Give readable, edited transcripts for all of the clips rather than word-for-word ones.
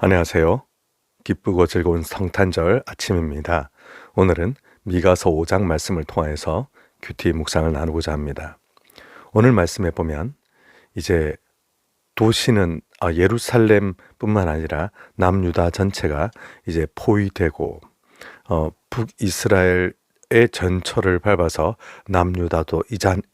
안녕하세요. 기쁘고 즐거운 성탄절 아침입니다. 오늘은 미가서 5장 말씀을 통해서 큐티 묵상을 나누고자 합니다. 오늘 말씀에 보면 이제 도시는 예루살렘뿐만 아니라 남유다 전체가 이제 포위되고 북이스라엘의 전철을 밟아서 남유다도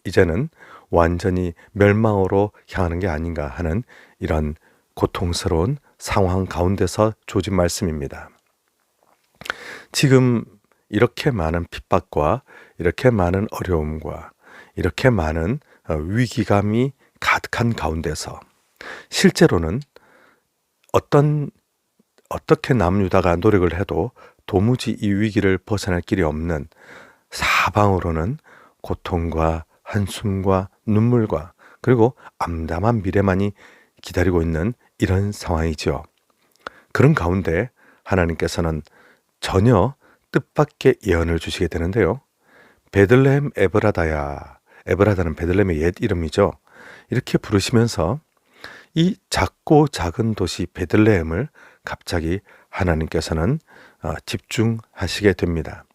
이제는 완전히 멸망으로 향하는 게 아닌가 하는 이런 고통스러운 상황 가운데서 조진 말씀입니다. 지금 이렇게 많은 핍박과 이렇게 많은 어려움과 이렇게 많은 위기감이 가득한 가운데서 실제로는 어떻게 남유다가 노력을 해도 도무지 이 위기를 벗어날 길이 없는 사방으로는 고통과 한숨과 눈물과 그리고 암담한 미래만이 기다리고 있는 이런 상황이죠. 그런 가운데 하나님께서는 전혀 뜻밖의 예언을 주시게 되는데요. 베들레헴 에브라다야, 에브라다는 베들레헴의 옛 이름이죠. 이렇게 부르시면서 이 작고 작은 도시 베들레헴을 갑자기 하나님께서는 집중하시게 됩니다.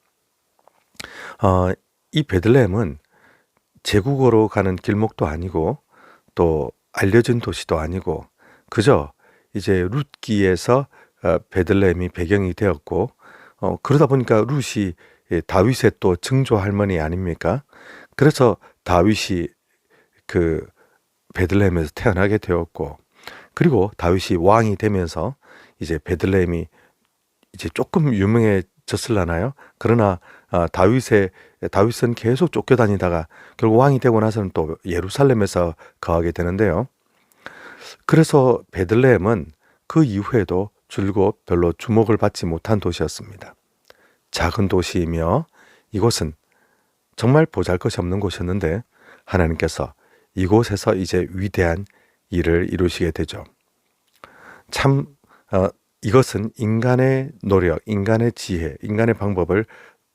이 베들레헴은 제국으로 가는 길목도 아니고 또 알려진 도시도 아니고 그저 이제 룻기에서 베들레헴이 배경이 되었고 그러다 보니까 룻이 다윗의 또 증조 할머니 아닙니까? 그래서 다윗이 그 베들레헴에서 태어나게 되었고 그리고 다윗이 왕이 되면서 이제 베들레헴이 이제 조금 유명해졌을라나요? 그러나 다윗은 계속 쫓겨다니다가 결국 왕이 되고 나서는 또 예루살렘에서 거하게 되는데요. 그래서 베들레헴은 그 이후에도 줄곧 별로 주목을 받지 못한 도시였습니다. 작은 도시이며 이곳은 정말 보잘것이 없는 곳이었는데 하나님께서 이곳에서 이제 위대한 일을 이루시게 되죠. 참 이것은 인간의 노력, 인간의 지혜, 인간의 방법을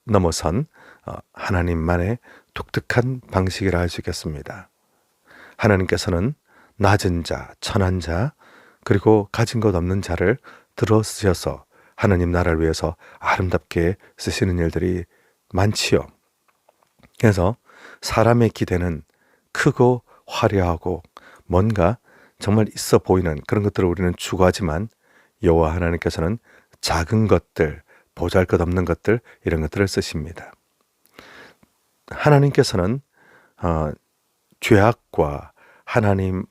넘어선 하나님만의 독특한 방식이라 할 수 있겠습니다. 하나님께서는 낮은 자, 천한 자, 그리고 가진 것 없는 자를 들어 쓰셔서 하나님 나라를 위해서 아름답게 쓰시는 일들이 많지요. 그래서 사람의 기대는 크고 화려하고 뭔가 정말 있어 보이는 그런 것들을 우리는 추구하지만 여호와 하나님께서는 작은 것들, 보잘것없는 것들 이런 것들을 쓰십니다. 하나님께서는 죄악과 하나님이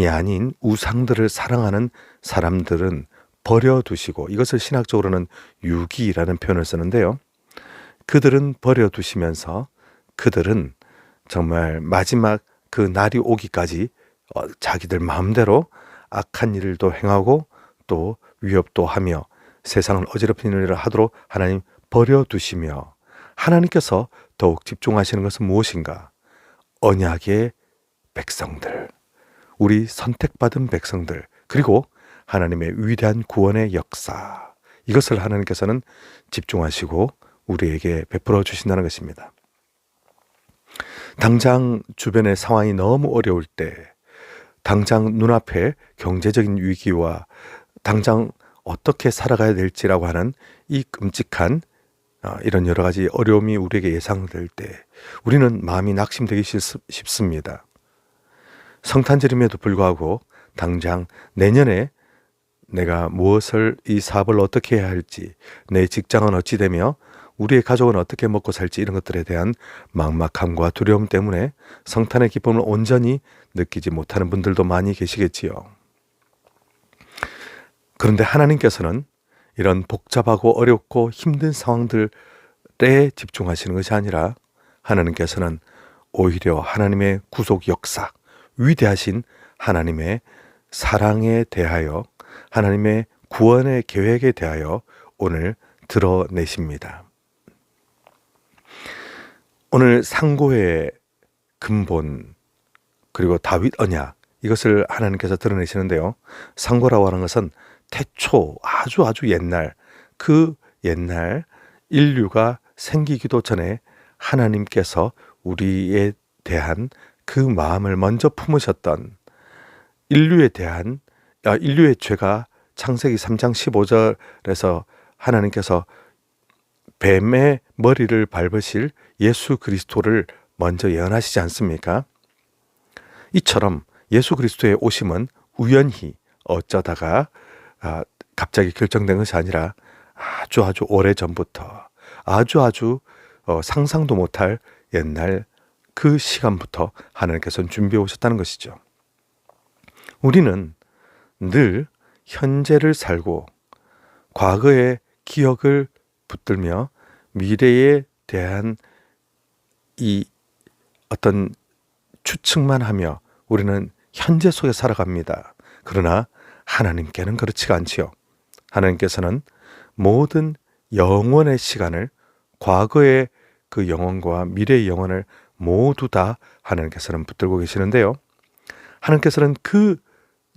아닌 우상들을 사랑하는 사람들은 버려두시고 이것을 신학적으로는 유기라는 표현을 쓰는데요. 그들은 버려두시면서 그들은 정말 마지막 그 날이 오기까지 자기들 마음대로 악한 일도 행하고 또 위협도 하며 세상을 어지럽히는 일을 하도록 하나님 버려두시며 하나님께서 더욱 집중하시는 것은 무엇인가? 언약의 백성들, 우리 선택받은 백성들, 그리고 하나님의 위대한 구원의 역사, 이것을 하나님께서는 집중하시고 우리에게 베풀어 주신다는 것입니다. 당장 주변의 상황이 너무 어려울 때, 당장 눈앞에 경제적인 위기와 당장 어떻게 살아가야 될지라고 하는 이 끔찍한 이런 여러 가지 어려움이 우리에게 예상될 때 우리는 마음이 낙심되기 쉽습니다. 성탄절임에도 불구하고 당장 내년에 내가 무엇을 이 사업을 어떻게 해야 할지, 내 직장은 어찌 되며 우리의 가족은 어떻게 먹고 살지 이런 것들에 대한 막막함과 두려움 때문에 성탄의 기쁨을 온전히 느끼지 못하는 분들도 많이 계시겠지요. 그런데 하나님께서는 이런 복잡하고 어렵고 힘든 상황들에 집중하시는 것이 아니라 하나님께서는 오히려 하나님의 구속 역사, 위대하신 하나님의 사랑에 대하여 하나님의 구원의 계획에 대하여 오늘 드러내십니다. 오늘 상고의 근본 그리고 다윗 언약 이것을 하나님께서 드러내시는데요. 상고라고 하는 것은 태초 아주 옛날 그 옛날 인류가 생기기도 전에 하나님께서 우리에 대한 그 마음을 먼저 품으셨던 인류에 대한 인류의 죄가 창세기 3장 15절에서 하나님께서 뱀의 머리를 밟으실 예수 그리스도를 먼저 예언하시지 않습니까? 이처럼 예수 그리스도의 오심은 우연히 어쩌다가 갑자기 결정된 것이 아니라 아주 오래전부터 아주 상상도 못할 옛날 그 시간부터 하나님께서는 준비해 오셨다는 것이죠. 우리는 늘 현재를 살고 과거의 기억을 붙들며 미래에 대한 이 어떤 추측만 하며 우리는 현재 속에 살아갑니다. 그러나 하나님께는 그렇지가 않지요. 하나님께서는 모든 영원의 시간을, 과거의 그 영혼과 미래의 영혼을 모두 다 하나님께서는 붙들고 계시는데요. 하나님께서는 그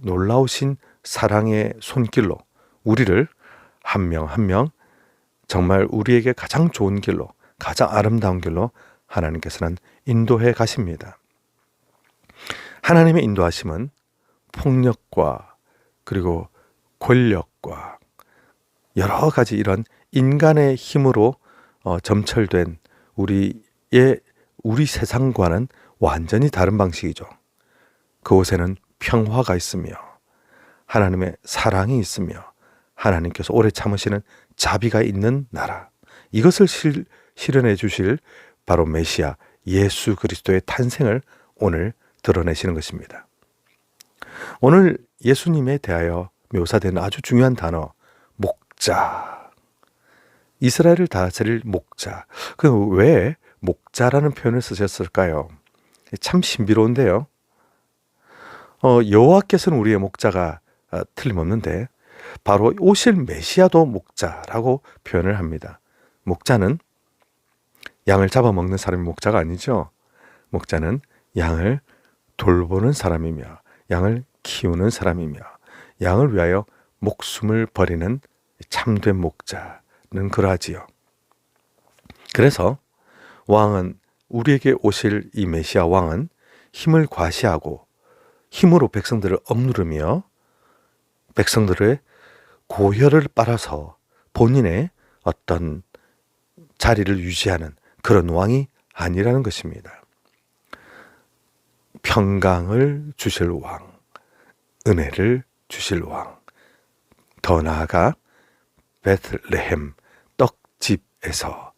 놀라우신 사랑의 손길로 우리를 한 명 한 명 정말 우리에게 가장 좋은 길로, 가장 아름다운 길로 하나님께서는 인도해 가십니다. 하나님의 인도하심은 폭력과 그리고 권력과 여러 가지 이런 인간의 힘으로 점철된 우리 세상과는 완전히 다른 방식이죠. 그곳에는 평화가 있으며 하나님의 사랑이 있으며 하나님께서 오래 참으시는 자비가 있는 나라, 이것을 실현해 주실 바로 메시아 예수 그리스도의 탄생을 오늘 드러내시는 것입니다. 오늘 예수님에 대하여 묘사되는 아주 중요한 단어, 목자. 이스라엘을 다스릴 목자. 왜 목자라는 표현을 쓰셨을까요? 참 신비로운데요. 여호와께서는 우리의 목자가 틀림없는데 바로 오실 메시아도 목자라고 표현을 합니다. 목자는 양을 잡아먹는 사람이 목자가 아니죠. 목자는 양을 돌보는 사람이며 양을 키우는 사람이며 양을 위하여 목숨을 버리는 참된 목자는 그러하지요. 그래서 왕은, 우리에게 오실 이 메시아 왕은 힘을 과시하고 힘으로 백성들을 억누르며 백성들의 고혈을 빨아서 본인의 어떤 자리를 유지하는 그런 왕이 아니라는 것입니다. 평강을 주실 왕, 은혜를 주실 왕, 더 나아가 베들레헴 떡집에서,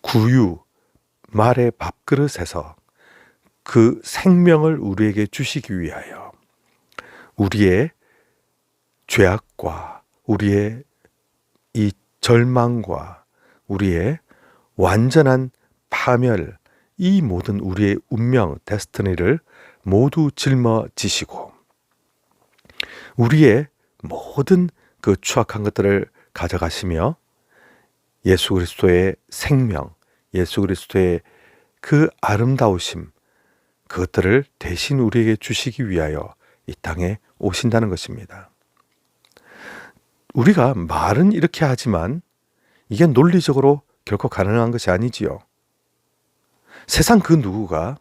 구유 말의 밥그릇에서 그 생명을 우리에게 주시기 위하여 우리의 죄악과 우리의 이 절망과 우리의 완전한 파멸, 이 모든 우리의 운명, 데스티니를 모두 짊어지시고 우리의 모든 그 추악한 것들을 가져가시며 예수 그리스도의 생명, 예수 그리스도의 그 아름다우심, 그것들을 대신 우리에게 주시기 위하여 이 땅에 오신다는 것입니다. 우리가 말은 이렇게 하지만 이게 논리적으로 결코 가능한 것이 아니지요. 세상 그 누구가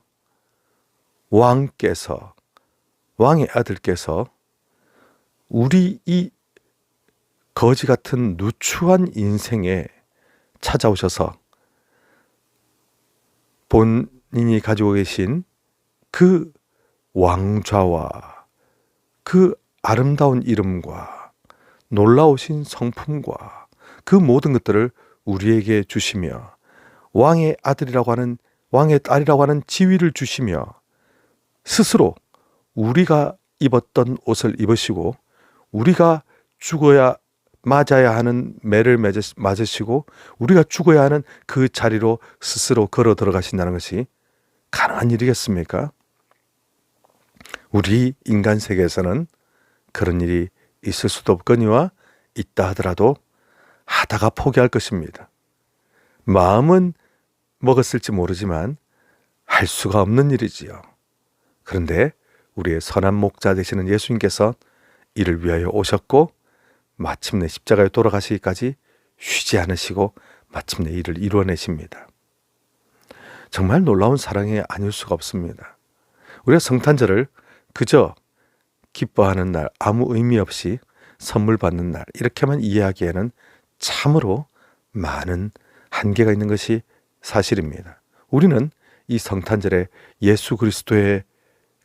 왕의 아들께서 우리 이 거지 같은 누추한 인생에 찾아오셔서 본인이 가지고 계신 그 왕좌와 그 아름다운 이름과 놀라우신 성품과 그 모든 것들을 우리에게 주시며 왕의 아들이라고 하는, 왕의 딸이라고 하는 지위를 주시며 스스로 우리가 입었던 옷을 입으시고 우리가 죽어야 맞아야 하는 매를 맞으시고 우리가 죽어야 하는 그 자리로 스스로 걸어 들어가신다는 것이 가능한 일이겠습니까? 우리 인간 세계에서는 그런 일이 있을 수도 없거니와 있다 하더라도 하다가 포기할 것입니다. 마음은 먹었을지 모르지만 할 수가 없는 일이지요. 그런데 우리의 선한 목자 되시는 예수님께서 이를 위하여 오셨고 마침내 십자가에 돌아가시기까지 쉬지 않으시고 마침내 이를 이루어내십니다. 정말 놀라운 사랑이 아닐 수가 없습니다. 우리가 성탄절을 그저 기뻐하는 날, 아무 의미 없이 선물 받는 날, 이렇게만 이해하기에는 참으로 많은 한계가 있는 것이 사실입니다. 우리는 이 성탄절에 예수 그리스도의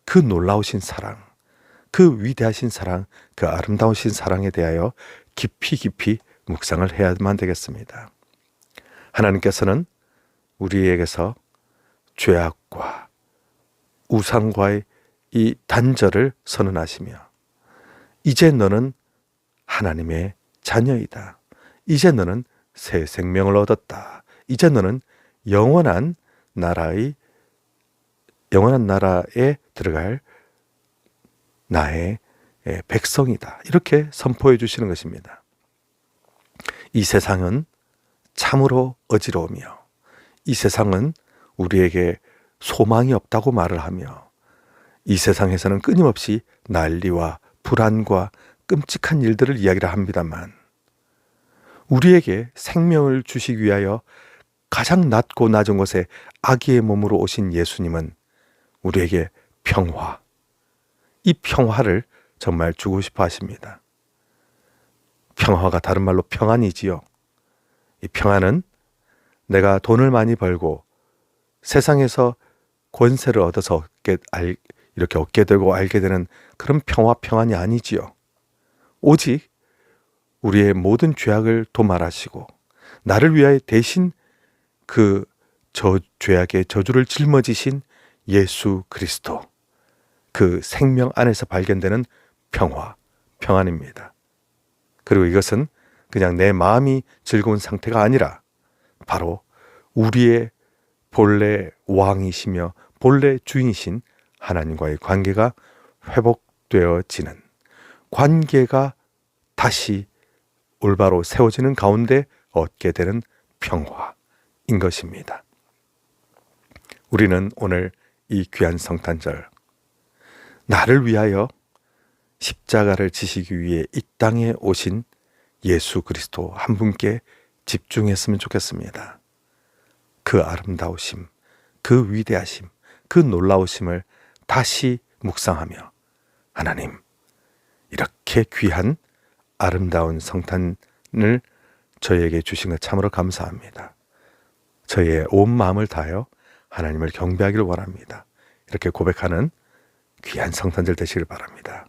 그 놀라우신 사랑, 그 위대하신 사랑, 그 아름다우신 사랑에 대하여 깊이 깊이 묵상을 해야만 되겠습니다. 하나님께서는 우리에게서 죄악과 우상과의 이 단절을 선언하시며, 이제 너는 하나님의 자녀이다. 이제 너는 새 생명을 얻었다. 이제 너는 영원한 나라에 들어갈 나의 백성이다. 이렇게 선포해 주시는 것입니다. 이 세상은 참으로 어지러우며, 이 세상은 우리에게 소망이 없다고 말을 하며, 이 세상에서는 끊임없이 난리와 불안과 끔찍한 일들을 이야기를 합니다만, 우리에게 생명을 주시기 위하여 가장 낮고 낮은 곳에 아기의 몸으로 오신 예수님은 우리에게 평화, 이 평화를 정말 주고 싶어 하십니다. 평화가 다른 말로 평안이지요. 이 평안은 내가 돈을 많이 벌고 세상에서 권세를 얻어서 이렇게 얻게 되고 알게 되는 그런 평안이 아니지요. 오직 우리의 모든 죄악을 도말하시고 나를 위하여 대신 그 죄악의 저주를 짊어지신 예수 그리스도, 그 생명 안에서 발견되는 평안입니다. 그리고 이것은 그냥 내 마음이 즐거운 상태가 아니라 바로 우리의 본래 왕이시며 본래 주인이신 하나님과의 관계가 회복되어지는, 관계가 다시 올바로 세워지는 가운데 얻게 되는 평화인 것입니다. 우리는 오늘 이 귀한 성탄절, 나를 위하여 십자가를 지시기 위해 이 땅에 오신 예수 그리스도 한 분께 집중했으면 좋겠습니다. 그 아름다우심, 그 위대하심, 그 놀라우심을 다시 묵상하며, 하나님, 이렇게 귀한 아름다운 성탄을 저희에게 주신 것 참으로 감사합니다. 저희의 온 마음을 다하여 하나님을 경배하기를 원합니다. 이렇게 고백하는 귀한 성탄절 되시길 바랍니다.